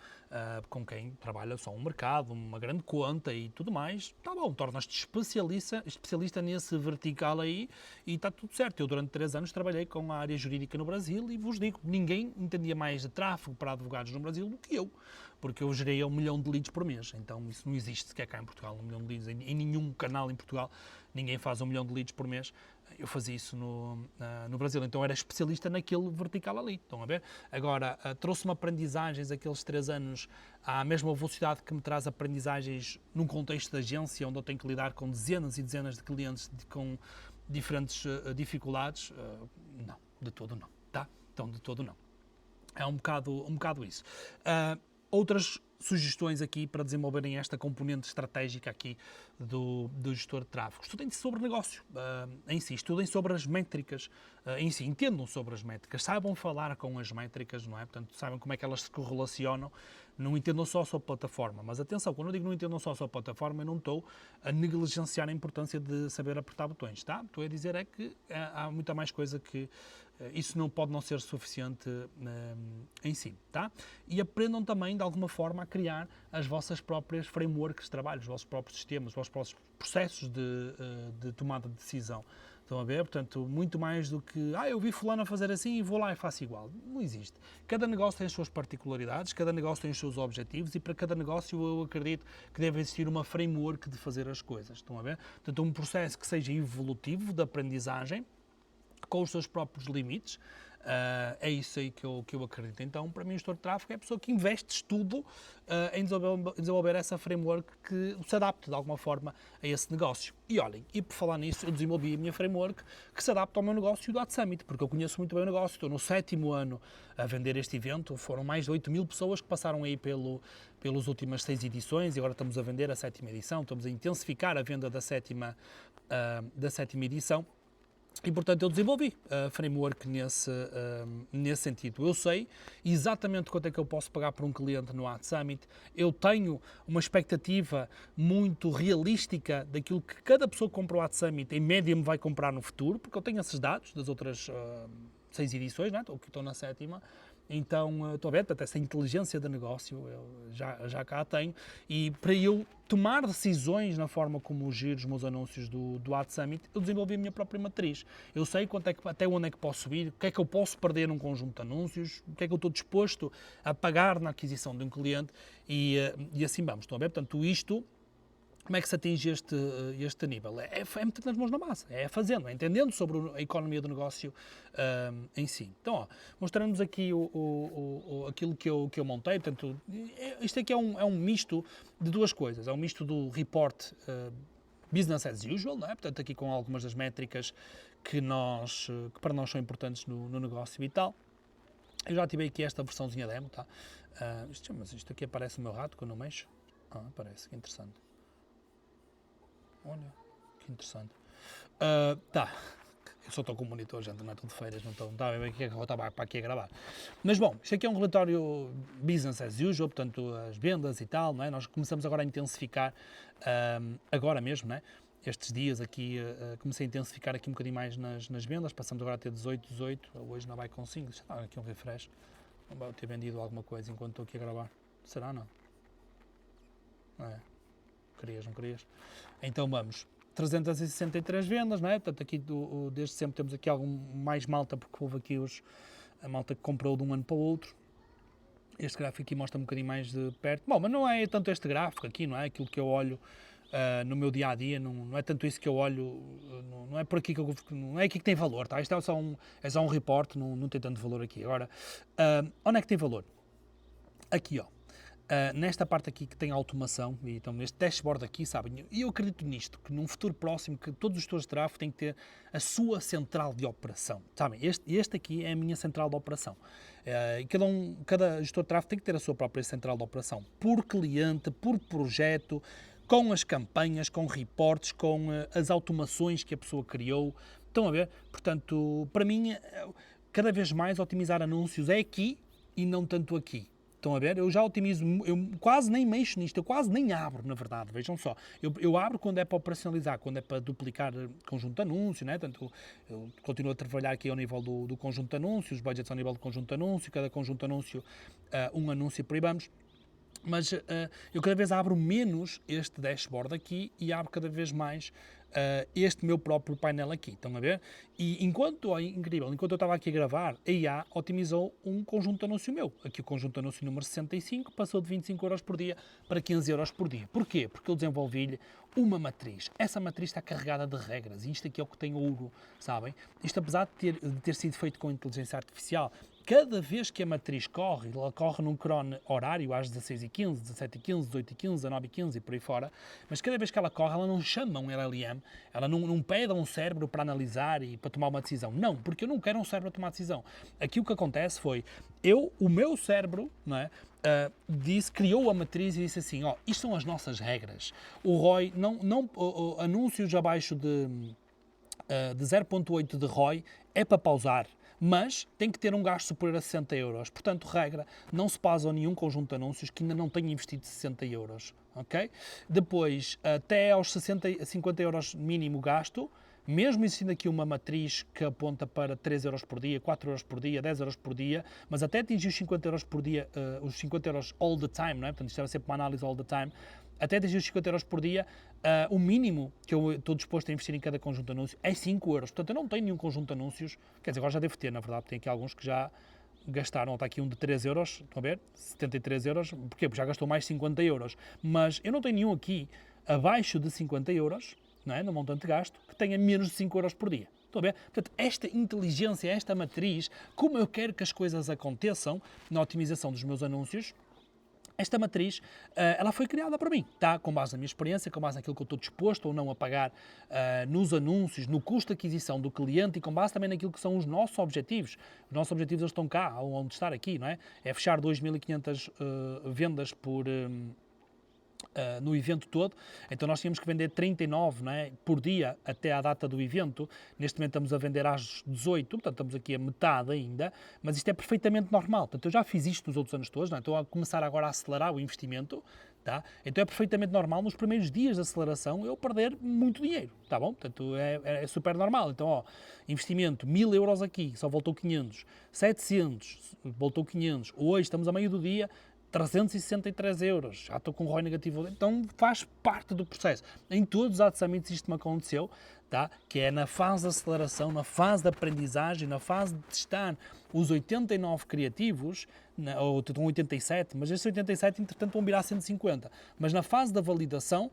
com quem trabalha só um mercado, uma grande conta e tudo mais. Está bom, tornas-te especialista nesse vertical aí e está tudo certo. Eu durante 3 anos trabalhei com a área jurídica no Brasil e vos digo, ninguém entendia mais de tráfego para advogados no Brasil do que eu, porque eu gerei 1 milhão de leads por mês. Então isso não existe sequer cá em Portugal, 1 milhão de leads em nenhum canal em Portugal. Ninguém faz 1 milhão de leads por mês Eu fazia isso no Brasil, então era especialista naquele vertical ali, estão a ver? Agora, trouxe-me aprendizagens aqueles 3 anos à mesma velocidade que me traz aprendizagens num contexto de agência, onde eu tenho que lidar com dezenas e dezenas de clientes com diferentes dificuldades. Não, de todo não, tá? Então, de todo não. É um bocado isso. Outras sugestões aqui para desenvolverem esta componente estratégica aqui do gestor de tráfego. Estudem sobre negócio em si, estudem sobre as métricas em si, entendam sobre as métricas, saibam falar com as métricas, não é? Portanto, saibam como é que elas se correlacionam, não entendam só a sua plataforma. Mas atenção, quando eu digo não entendam só a sua plataforma, eu não estou a negligenciar a importância de saber apertar botões, tá? Estou a dizer é que há muita mais coisa que isso não pode não ser suficiente em si, tá? E aprendam também, de alguma forma, a criar as vossas próprias frameworks de trabalho, os vossos próprios sistemas, os vossos próprios processos de tomada de decisão. Estão a ver? Portanto, muito mais do que, eu vi fulano a fazer assim e vou lá e faço igual. Não existe. Cada negócio tem as suas particularidades, cada negócio tem os seus objetivos e para cada negócio eu acredito que deve existir uma framework de fazer as coisas. Estão a ver? Portanto, um processo que seja evolutivo de aprendizagem, com os seus próprios limites, é isso aí que eu acredito. Então, para mim, o gestor de tráfego é a pessoa que investe estudo em desenvolver essa framework que se adapte de alguma forma a esse negócio. E olhem, e por falar nisso, eu desenvolvi a minha framework que se adapta ao meu negócio do AdSummit, porque eu conheço muito bem o negócio, estou no 7º ano a vender este evento, foram mais de 8.000 pessoas que passaram aí pelas últimas 6 edições e agora estamos a vender a 7ª edição, estamos a intensificar a venda da 7ª edição. E, portanto, eu desenvolvi a framework nesse sentido. Eu sei exatamente quanto é que eu posso pagar por um cliente no AdSummit. Eu tenho uma expectativa muito realística daquilo que cada pessoa que comprou o AdSummit, em média, me vai comprar no futuro, porque eu tenho esses dados das outras 6 edições, não é? Que estou na 7ª. Então, estou a ver, portanto, essa inteligência de negócio eu já cá tenho. E para eu tomar decisões na forma como giro os meus anúncios do AdSummit, eu desenvolvi a minha própria matriz. Eu sei até onde é que posso subir, o que é que eu posso perder num conjunto de anúncios, o que é que eu estou disposto a pagar na aquisição de um cliente e assim vamos. Estão a ver? Portanto, isto... Como é que se atinge este nível? É metendo as mãos na massa, é fazendo, é entendendo sobre a economia do negócio em si. Então, mostrando-nos aqui aquilo que eu montei. Portanto, isto aqui é um misto de duas coisas. É um misto do report business as usual, não é? Portanto, aqui com algumas das métricas que para nós são importantes no negócio e tal. Eu já tive aqui esta versãozinha demo, tá? Mas isto aqui aparece o meu rato quando eu mexo. Aparece, que interessante. Olha, que interessante. Tá, eu só estou com o monitor, gente, não é tudo de feiras, não estou a ver o que é que eu estava para aqui a gravar. Mas bom, isto aqui é um relatório business as usual, portanto as vendas e tal, não é? Nós começamos agora a intensificar, agora mesmo, não é? Estes dias aqui, comecei a intensificar aqui um bocadinho mais nas vendas, passamos agora a ter 18, hoje não vai com 5, será aqui um refresh, não vai ter vendido alguma coisa enquanto estou aqui a gravar, será não? Não é? Não querias? Então vamos, 363 vendas, não é? Portanto, aqui desde sempre temos aqui algum mais malta, porque houve aqui a malta que comprou de um ano para o outro. Este gráfico aqui mostra um bocadinho mais de perto. Bom, mas não é tanto este gráfico aqui, não é? Aquilo que eu olho no meu dia-a-dia, não é tanto isso que eu olho, não é por aqui não é aqui que tem valor, tá? Isto é só um report, não tem tanto valor aqui. Agora, onde é que tem valor? Aqui, ó. Nesta parte aqui que tem automação, e então neste dashboard aqui, sabem, e eu acredito nisto, que num futuro próximo, que todos os gestores de tráfego têm que ter a sua central de operação, sabem, este aqui é a minha central de operação, e cada gestor de tráfego tem que ter a sua própria central de operação, por cliente, por projeto, com as campanhas, com reportes, com as automações que a pessoa criou, estão a ver? Portanto, para mim, cada vez mais otimizar anúncios é aqui e não tanto aqui. Estão a ver? Eu já otimizo, eu quase nem mexo nisto, eu quase nem abro, na verdade, vejam só. Eu abro quando é para operacionalizar, quando é para duplicar conjunto de anúncio, né? Portanto, eu continuo a trabalhar aqui ao nível do conjunto de anúncios, os budgets ao nível do conjunto de anúncio, cada conjunto de anúncio, um anúncio por aí vamos. Mas eu cada vez abro menos este dashboard aqui e abro cada vez mais este meu próprio painel aqui, estão a ver? E incrível, enquanto eu estava aqui a gravar, a IA otimizou um conjunto de anúncio meu. Aqui o conjunto de anúncio número 65 passou de 25 euros por dia para 15 euros por dia. Porquê? Porque eu desenvolvi-lhe uma matriz. Essa matriz está carregada de regras e isto aqui é o que tem ouro, sabem? Isto, apesar de ter sido feito com inteligência artificial, cada vez que a matriz corre, ela corre num cron horário às 16h15, 17h15, 18h15, 19h15 e por aí fora, mas cada vez que ela corre, ela não chama um LLM, ela não pede a um cérebro para analisar e para tomar uma decisão. Não, porque eu não quero um cérebro a tomar decisão. Aqui o que acontece foi, o meu cérebro, não é? Criou a matriz e disse assim, isto são as nossas regras. O ROI, anúncios abaixo de 0.8 de ROI é para pausar, mas tem que ter um gasto superior a 60 euros. Portanto, regra, não se pausa nenhum conjunto de anúncios que ainda não tenha investido 60 euros. Okay? Depois, até aos 50 euros mínimo gasto, mesmo existindo aqui uma matriz que aponta para 3 euros por dia, 4 euros por dia, 10 euros por dia, mas até atingir os 50 euros por dia, os 50 euros all the time, não é? Portanto, isto era sempre uma análise all the time, até atingir os 50 euros por dia, o mínimo que eu estou disposto a investir em cada conjunto de anúncios é 5 euros. Portanto, eu não tenho nenhum conjunto de anúncios, quer dizer, agora já devo ter, na verdade, tem aqui alguns que já gastaram, está aqui um de 3 euros, estão a ver? 73 euros, porquê? Porque já gastou mais 50 euros. Mas eu não tenho nenhum aqui abaixo de 50 euros, não é? No montante de gasto, que tenha menos de 5 euros por dia. Estão a ver? Portanto, esta inteligência, esta matriz, como eu quero que as coisas aconteçam na otimização dos meus anúncios, esta matriz, ela foi criada para mim, tá? Com base na minha experiência, com base naquilo que eu estou disposto ou não a pagar nos anúncios, no custo de aquisição do cliente e com base também naquilo que são os nossos objetivos. Os nossos objetivos eles estão cá, onde estar aqui, não é? É fechar 2.500 vendas no evento todo, então nós tínhamos que vender 39, não é, por dia até à data do evento. Neste momento estamos a vender às 18, portanto estamos aqui a metade ainda, mas isto é perfeitamente normal. Portanto, eu já fiz isto nos outros anos todos, não é? Estou a começar agora a acelerar o investimento, tá? Então é perfeitamente normal nos primeiros dias de aceleração eu perder muito dinheiro, tá bom? Portanto é super normal. Então, investimento 1.000 euros aqui, só voltou 500, 700, voltou 500, hoje estamos a meio do dia, 363 euros, já estou com ROI negativo, então faz parte do processo. Em todos os Ad Summits isto me aconteceu, tá? Que é na fase de aceleração, na fase de aprendizagem, na fase de testar os 89 criativos, ou estão 87, mas esses 87 entretanto vão virar 150, mas na fase da validação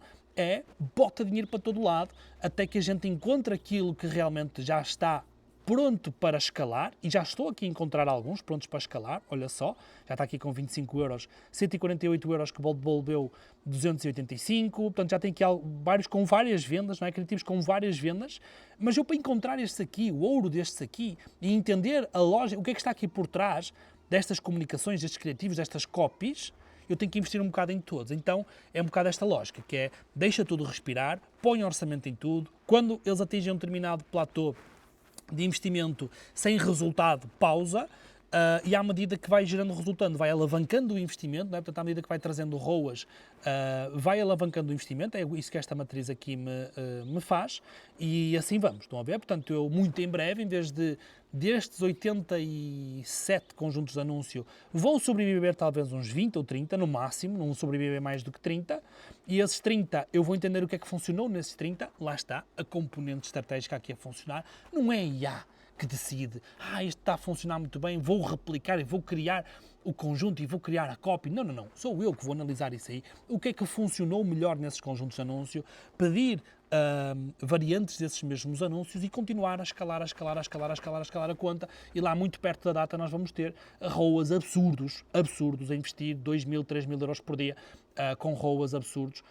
bota dinheiro para todo lado, até que a gente encontre aquilo que realmente já está pronto para escalar, e já estou aqui a encontrar alguns prontos para escalar, olha só, já está aqui com 25 euros, 148 euros que devolveu 285, portanto já tem aqui vários com várias vendas, não é? Criativos com várias vendas, mas eu para encontrar estes aqui, o ouro destes aqui, e entender a lógica, o que é que está aqui por trás destas comunicações, destes criativos, destas copies, eu tenho que investir um bocado em todos. Então é um bocado esta lógica, que é, deixa tudo respirar, põe orçamento em tudo, quando eles atingem um determinado platô de investimento sem resultado, pausa, e à medida que vai gerando resultado, vai alavancando o investimento, não é? Portanto, à medida que vai trazendo ROAS, vai alavancando o investimento, é isso que esta matriz aqui me faz, e assim vamos, estão a ver? Portanto, eu muito em breve, em vez destes 87 conjuntos de anúncio, vão sobreviver talvez uns 20 ou 30, no máximo, não vão sobreviver mais do que 30, e esses 30, eu vou entender o que é que funcionou nesses 30, lá está, a componente estratégica aqui a funcionar, não é IA que decide, isto está a funcionar muito bem, vou replicar e vou criar o conjunto e vou criar a copy. Não, não, não. Sou eu que vou analisar isso aí. O que é que funcionou melhor nesses conjuntos de anúncio, pedir variantes desses mesmos anúncios e continuar a escalar a conta, e lá muito perto da data nós vamos ter ROAS absurdos a investir 2.000, 3.000 euros por dia com ROAS absurdos,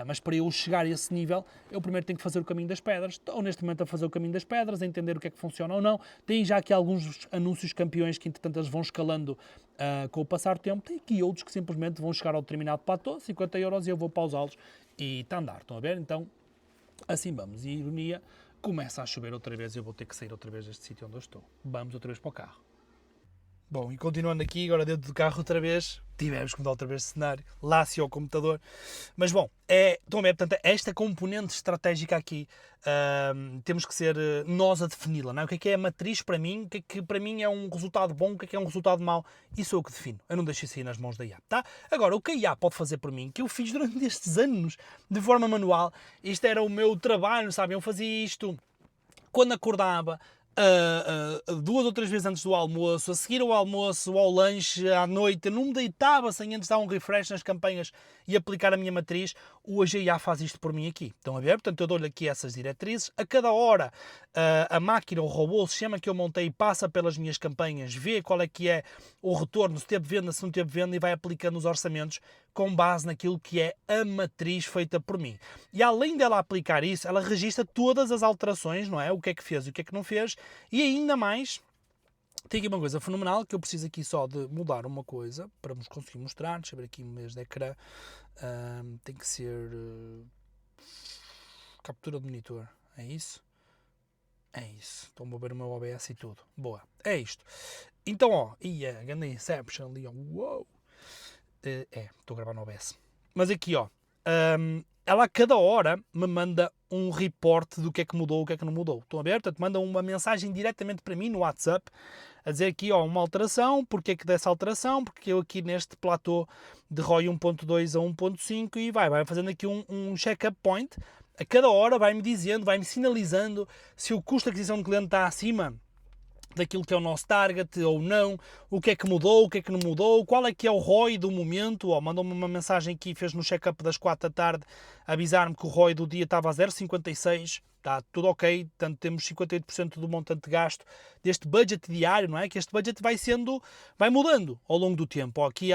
mas para eu chegar a esse nível, eu primeiro tenho que fazer o caminho das pedras. Estou neste momento a fazer o caminho das pedras, a entender o que é que funciona ou não. Tem já aqui alguns anúncios campeões que entretanto eles vão escalando com o passar do tempo. Tem aqui outros que simplesmente vão chegar ao determinado platô, 50 euros, e eu vou pausá-los e está a andar, estão a ver? Então, assim vamos. E a ironia, começa a chover outra vez e eu vou ter que sair outra vez deste sítio onde eu estou. Vamos outra vez para o carro. Bom, e continuando aqui, agora dentro do carro outra vez, tivemos que mudar outra vez de cenário, lá-se ao computador. Mas bom, estão a ver, portanto, esta componente estratégica aqui, temos que ser nós a defini-la, não é? O que é a matriz para mim, o que para mim é um resultado bom, o que é um resultado mau, isso é o que defino. Eu não deixo isso aí nas mãos da IA, tá? Agora, o que a IA pode fazer por mim, que eu fiz durante estes anos, de forma manual, isto era o meu trabalho, sabem? Eu fazia isto quando acordava, 2 ou 3 vezes antes do almoço, a seguir ao almoço, ao lanche, à noite, eu não me deitava sem antes dar um refresh nas campanhas e aplicar a minha matriz. O AGIA faz isto por mim aqui. Estão a ver? Portanto, eu dou-lhe aqui essas diretrizes. A cada hora, a máquina, o robô, o sistema que eu montei, passa pelas minhas campanhas, vê qual é que é o retorno, se teve venda, se não teve venda, e vai aplicando os orçamentos com base naquilo que é a matriz feita por mim. E além dela aplicar isso, ela registra todas as alterações, não é? O que é que fez e o que é que não fez, e ainda mais, tem aqui uma coisa fenomenal, que eu preciso aqui só de mudar uma coisa, para vos conseguir mostrar. Deixa eu ver aqui um mês de ecrã, tem que ser captura de monitor, é isso? É isso, estou a ver o meu OBS e tudo, boa, é isto. Então, ó, grande Inception ali, ó, uou! Estou a gravar no OBS. Mas aqui, ó, ela a cada hora me manda um report do que é que mudou, o que é que não mudou. Estão a ver? Portanto, manda uma mensagem diretamente para mim no WhatsApp, a dizer aqui, ó, uma alteração, porque é que dessa alteração, porque eu aqui neste platô de ROI 1.2 a 1.5 e vai fazendo aqui um check-up point. A cada hora vai-me dizendo, vai-me sinalizando se o custo de aquisição do cliente está acima daquilo que é o nosso target ou não, o que é que mudou, o que é que não mudou, qual é que é o ROI do momento. Mandou-me uma mensagem aqui, fez no check-up das 4 da tarde, avisar-me que o ROI do dia estava a 0,56, está tudo ok, portanto temos 58% do montante de gasto deste budget diário, não é? Que este budget vai mudando ao longo do tempo. Aqui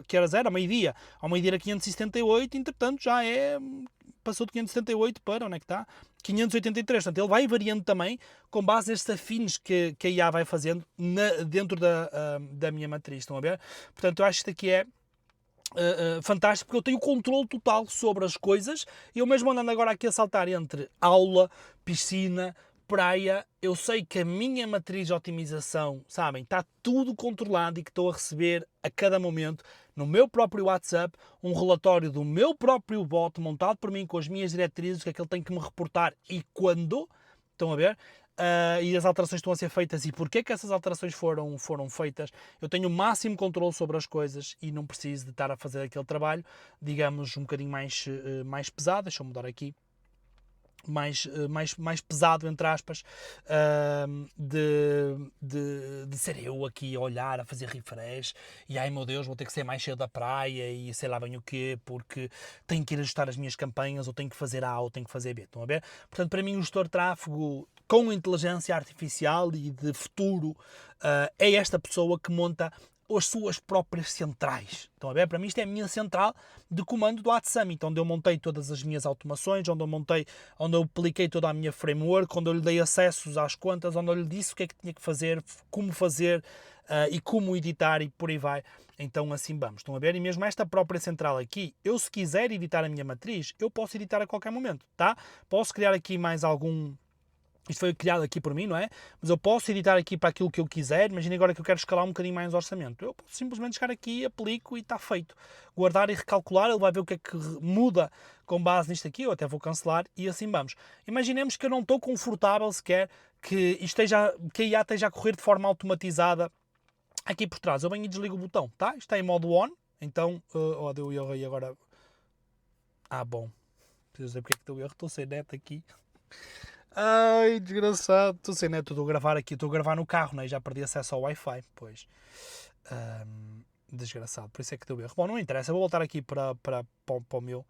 que horas era? Meio-dia. Ao meio-dia era 578, entretanto já passou de 578 para, onde é que está? 583. Portanto, ele vai variando também com base nestes afines que a IA vai fazendo dentro da minha matriz. Estão a ver? Portanto, eu acho que isto aqui é fantástico, porque eu tenho controle total sobre as coisas. Eu mesmo andando agora aqui a saltar entre aula, piscina, praia, eu sei que a minha matriz de otimização, sabem, está tudo controlado e que estou a receber a cada momento no meu próprio WhatsApp um relatório do meu próprio bot montado por mim com as minhas diretrizes, o que é que ele tem que me reportar e quando. Estão a ver? E as alterações estão a ser feitas e porquê que essas alterações foram feitas. Eu tenho o máximo controle sobre as coisas e não preciso de estar a fazer aquele trabalho, digamos, um bocadinho mais pesado. Deixa eu mudar aqui. Mais pesado, entre aspas, de ser eu aqui a olhar, a fazer refresh e ai meu Deus, vou ter que ser mais cedo da praia e sei lá bem o quê, porque tenho que ir ajustar as minhas campanhas, ou tenho que fazer A ou tenho que fazer B. Estão a ver? Portanto, para mim, o gestor de tráfego com inteligência artificial e de futuro é esta pessoa que monta as suas próprias centrais. Estão a ver? Para mim isto é a minha central de comando do AdSummit, onde eu montei todas as minhas automações, onde eu apliquei toda a minha framework, onde eu lhe dei acessos às contas, onde eu lhe disse o que é que tinha que fazer, como fazer e como editar e por aí vai. Então assim vamos. Estão a ver? E mesmo esta própria central aqui, eu se quiser editar a minha matriz, eu posso editar a qualquer momento, tá? Posso criar aqui mais algum... Isto foi criado aqui por mim, não é? Mas eu posso editar aqui para aquilo que eu quiser. Imagina agora que eu quero escalar um bocadinho mais o orçamento. Eu posso simplesmente chegar aqui, aplico e está feito. Guardar e recalcular, ele vai ver o que é que muda com base nisto aqui. Eu até vou cancelar e assim vamos. Imaginemos que eu não estou confortável sequer que a IA esteja a correr de forma automatizada aqui por trás. Eu venho e desligo o botão, tá? Isto está em modo on. Então, deu erro aí agora. Bom. Preciso dizer porque é que deu erro. Estou sem net aqui. Ai, desgraçado. Estou sem net, estou a gravar aqui, estou a gravar no carro, né? Já perdi acesso ao Wi-Fi, pois. Desgraçado, por isso é que deu erro. Bom, não interessa, eu vou voltar aqui para o meu.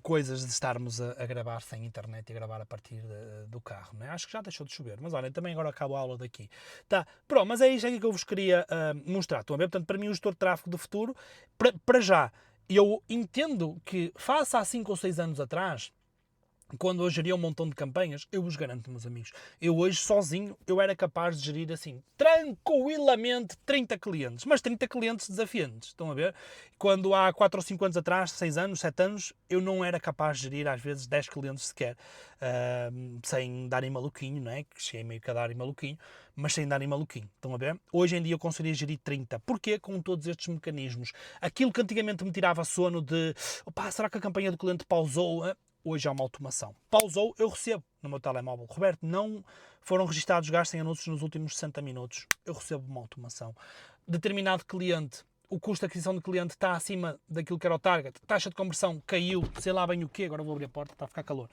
Coisas de estarmos a gravar sem internet e a gravar a partir do carro, né? Acho que já deixou de chover, mas olha, também agora acabo a aula daqui. Tá, pronto, mas é isto aqui que eu vos queria mostrar. Estão a ver? Portanto, para mim o gestor de tráfego do futuro, para já, eu entendo que, face há 5 ou 6 anos atrás, quando eu geria um montão de campanhas, eu vos garanto, meus amigos, eu hoje sozinho, eu era capaz de gerir assim, tranquilamente 30 clientes, mas 30 clientes desafiantes, estão a ver? Quando há 4 ou 5 anos atrás, 6 anos, 7 anos, eu não era capaz de gerir às vezes 10 clientes sequer, sem dar em maluquinho, não é? Que cheguei meio que a dar em maluquinho, mas sem dar em maluquinho, estão a ver? Hoje em dia eu conseguiria gerir 30, porquê? Com todos estes mecanismos. Aquilo que antigamente me tirava sono de, opá, será que a campanha do cliente pausou? Hoje há uma automação. Pausou, eu recebo no meu telemóvel. Roberto, não foram registados gastos em anúncios nos últimos 60 minutos. Eu recebo uma automação. Determinado cliente, o custo de aquisição do cliente está acima daquilo que era o target. Taxa de conversão caiu, sei lá bem o quê. Agora vou abrir a porta, está a ficar calor.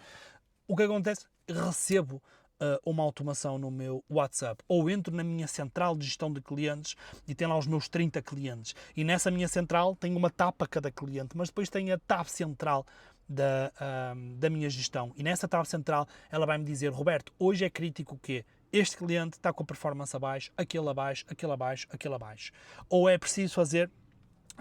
O que acontece? Recebo uma automação no meu WhatsApp, ou entro na minha central de gestão de clientes e tem lá os meus 30 clientes. E nessa minha central tem uma tab a cada cliente, mas depois tem a tab central da minha gestão. E nessa tab central ela vai-me dizer, Roberto, hoje é crítico o quê? Este cliente está com a performance abaixo, aquele abaixo, aquele abaixo, aquele abaixo. Ou é preciso fazer,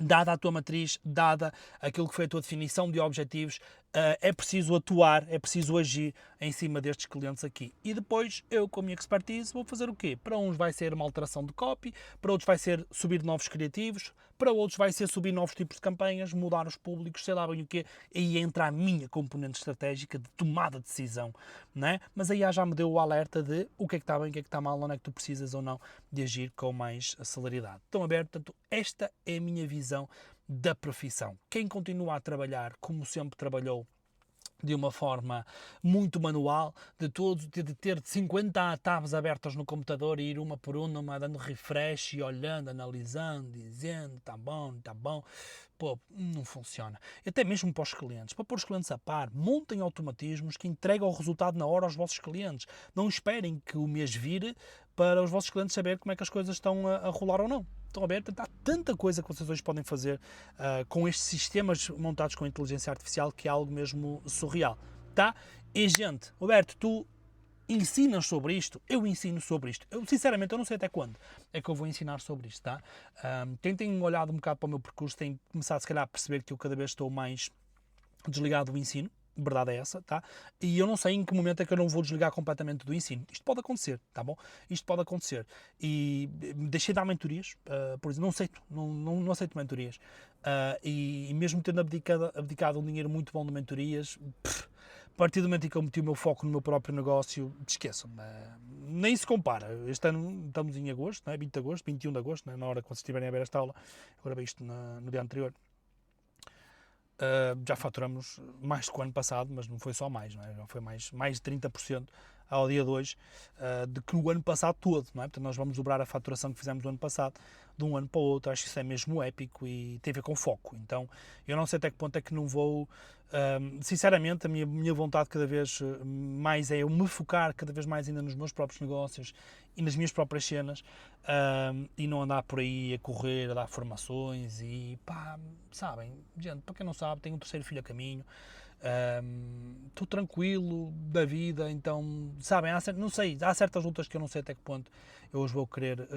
dada a tua matriz, dada aquilo que foi a tua definição de objetivos, é preciso atuar, é preciso agir em cima destes clientes aqui. E depois, eu com a minha expertise, vou fazer o quê? Para uns vai ser uma alteração de copy, para outros vai ser subir novos criativos, para outros vai ser subir novos tipos de campanhas, mudar os públicos, sei lá bem o quê. Aí entra a minha componente estratégica de tomada de decisão, não é? Mas aí já me deu o alerta de o que é que está bem, o que é que está mal, onde é que tu precisas ou não de agir com mais celeridade. Estão a ver? Portanto, esta é a minha visão da profissão. Quem continua a trabalhar como sempre trabalhou, de uma forma muito manual, de ter 50 tabs abertas no computador e ir uma por uma, dando refresh e olhando, analisando, dizendo, tá bom, pô, não funciona. E até mesmo para os clientes, para pôr os clientes a par, montem automatismos que entregam o resultado na hora aos vossos clientes. Não esperem que o mês vire para os vossos clientes saber como é que as coisas estão a rolar ou não. Estão a ver? Portanto, há tanta coisa que vocês hoje podem fazer com estes sistemas montados com inteligência artificial que é algo mesmo surreal, tá? E gente, Roberto, tu ensinas sobre isto? Eu ensino sobre isto. Eu, sinceramente, eu não sei até quando é que eu vou ensinar sobre isto, tá? Quem tem olhado um bocado para o meu percurso tem começado, se calhar, a perceber que eu cada vez estou mais desligado do ensino. Verdade é essa, tá? E eu não sei em que momento é que eu não vou desligar completamente do ensino. Isto pode acontecer, tá bom? Isto pode acontecer. E deixei de dar mentorias, por exemplo, não aceito mentorias. E mesmo tendo abdicado um dinheiro muito bom de mentorias, a partir do momento em que eu meti o meu foco no meu próprio negócio, esqueçam-me. Nem se compara. Este ano estamos em agosto, não é? 20 de agosto, 21 de agosto, não é? Na hora que vocês estiverem a ver esta aula. Agora veio isto no dia anterior. Já faturamos mais do que o ano passado, mas não foi só mais, não é? Já foi mais de 30% ao dia de hoje do que o ano passado todo, não é? Portanto, nós vamos dobrar a faturação que fizemos do ano passado de um ano para o outro. Acho que isso é mesmo épico e tem a ver com foco. Então, eu não sei até que ponto é que não vou... sinceramente, a minha vontade cada vez mais é eu me focar cada vez mais ainda nos meus próprios negócios e nas minhas próprias cenas e não andar por aí a correr, a dar formações e pá, sabem, gente, para quem não sabe, tenho um terceiro filho a caminho, estou tranquilo da vida, então, sabem, não sei, há certas lutas que eu não sei até que ponto eu os vou querer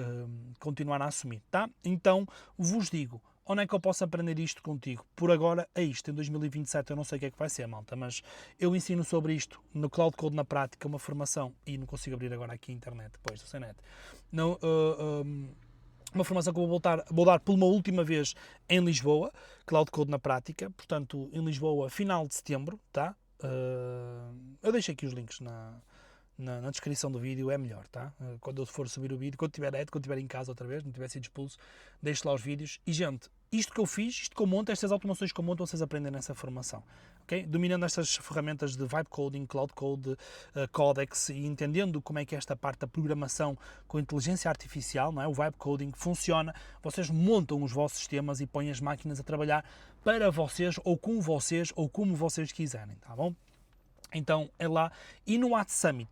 continuar a assumir, tá? Então, vos digo, onde é que eu posso aprender isto contigo? Por agora é isto, em 2027 eu não sei o que é que vai ser, malta, mas eu ensino sobre isto no Cloud Code na prática, uma formação, e não consigo abrir agora aqui a internet, depois da net, não, uma formação que eu vou dar por uma última vez em Lisboa, Cloud Code na prática, portanto, em Lisboa, final de setembro, tá? Eu deixo aqui os links na descrição do vídeo, é melhor, tá? Quando eu for subir o vídeo, quando estiver em casa outra vez, não tiver sido expulso, deixo lá os vídeos. E, gente, isto que eu fiz, isto que eu monto, estas automações que eu monto, vocês aprendem nessa formação, ok? Dominando estas ferramentas de Vibe Coding, Cloud Code, Codex e entendendo como é que esta parte da programação com inteligência artificial, não é? O Vibe Coding funciona, vocês montam os vossos sistemas e põem as máquinas a trabalhar para vocês, ou com vocês, ou como vocês quiserem, tá bom? Então é lá. E no AdSummit,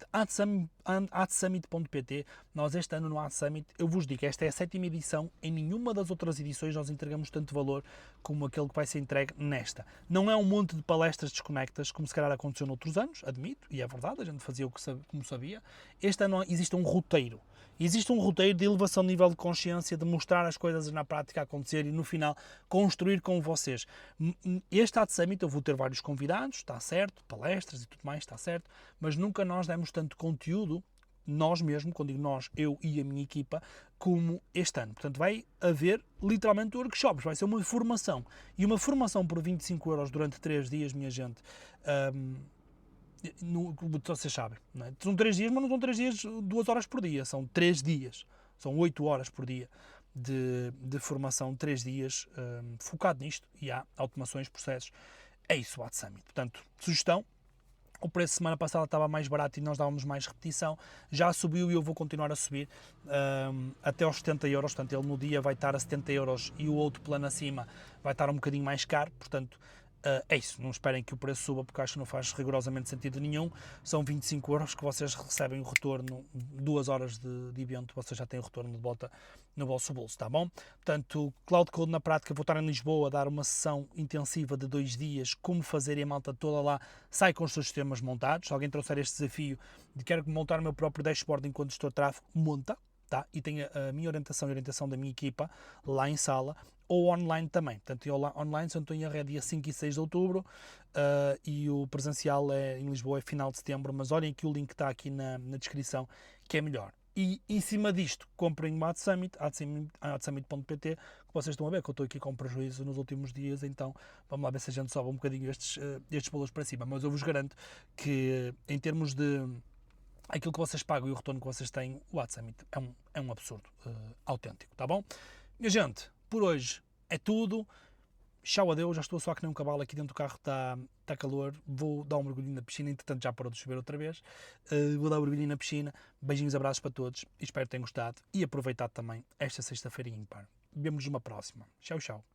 adsummit.pt, nós este ano no AdSummit, eu vos digo, esta é a 7ª edição, em nenhuma das outras edições nós entregamos tanto valor como aquele que vai ser entregue nesta. Não é um monte de palestras desconectas, como se calhar aconteceu noutros anos, admito, e é verdade, a gente fazia como sabia. Este ano existe um roteiro. Existe um roteiro de elevação de nível de consciência, de mostrar as coisas na prática a acontecer e no final construir com vocês. Este Ad Summit eu vou ter vários convidados, está certo, palestras e tudo mais, está certo, mas nunca nós demos tanto conteúdo, nós mesmo, quando digo nós, eu e a minha equipa, como este ano. Portanto, vai haver literalmente workshops, vai ser uma formação. E uma formação por 25€ durante 3 dias, minha gente. Vocês sabem, não é? São 3 dias, mas não são 3 dias 2 horas por dia, são 3 dias, são 8 horas por dia de formação, 3 dias focado nisto, e há automações, processos, é isso o Ad Summit. Portanto, sugestão, o preço semana passada estava mais barato e nós dávamos mais repetição, já subiu e eu vou continuar a subir até aos 70€, portanto ele no dia vai estar a 70€ e o outro plano acima vai estar um bocadinho mais caro, portanto é isso, não esperem que o preço suba porque acho que não faz rigorosamente sentido nenhum. São 25€ que vocês recebem o retorno, 2 horas de evento, vocês já têm o retorno de volta no vosso bolso, tá bom? Portanto, Cloud Code na prática, vou estar em Lisboa a dar uma sessão intensiva de 2 dias, como fazer e a malta toda lá sai com os seus sistemas montados. Se alguém trouxer este desafio de quero montar o meu próprio dashboard enquanto estou a tráfego, monta. Tá? E tenho a minha orientação e a orientação da minha equipa lá em sala, ou online também. Portanto, online, se eu não estou em erro, é dia 5 e 6 de outubro e o presencial é, em Lisboa é final de setembro, mas olhem que o link está aqui na descrição, que é melhor. E em cima disto, comprem o Ad Summit, adsummit.pt, que vocês estão a ver que eu estou aqui com prejuízo nos últimos dias, então vamos lá ver se a gente sobe um bocadinho estes valores para cima. Mas eu vos garanto que em termos de aquilo que vocês pagam e o retorno que vocês têm, o Ad Summit é um absurdo autêntico, tá bom? Minha gente, por hoje é tudo. Tchau, adeus, já estou só que nem um cavalo aqui dentro do carro, está calor, vou dar um mergulhinho na piscina, entretanto já parou de chover outra vez, vou dar um mergulhinho na piscina, beijinhos, abraços para todos, e espero que tenham gostado e aproveitado também esta sexta-feira ímpar. Vemo-nos numa próxima. Tchau, tchau.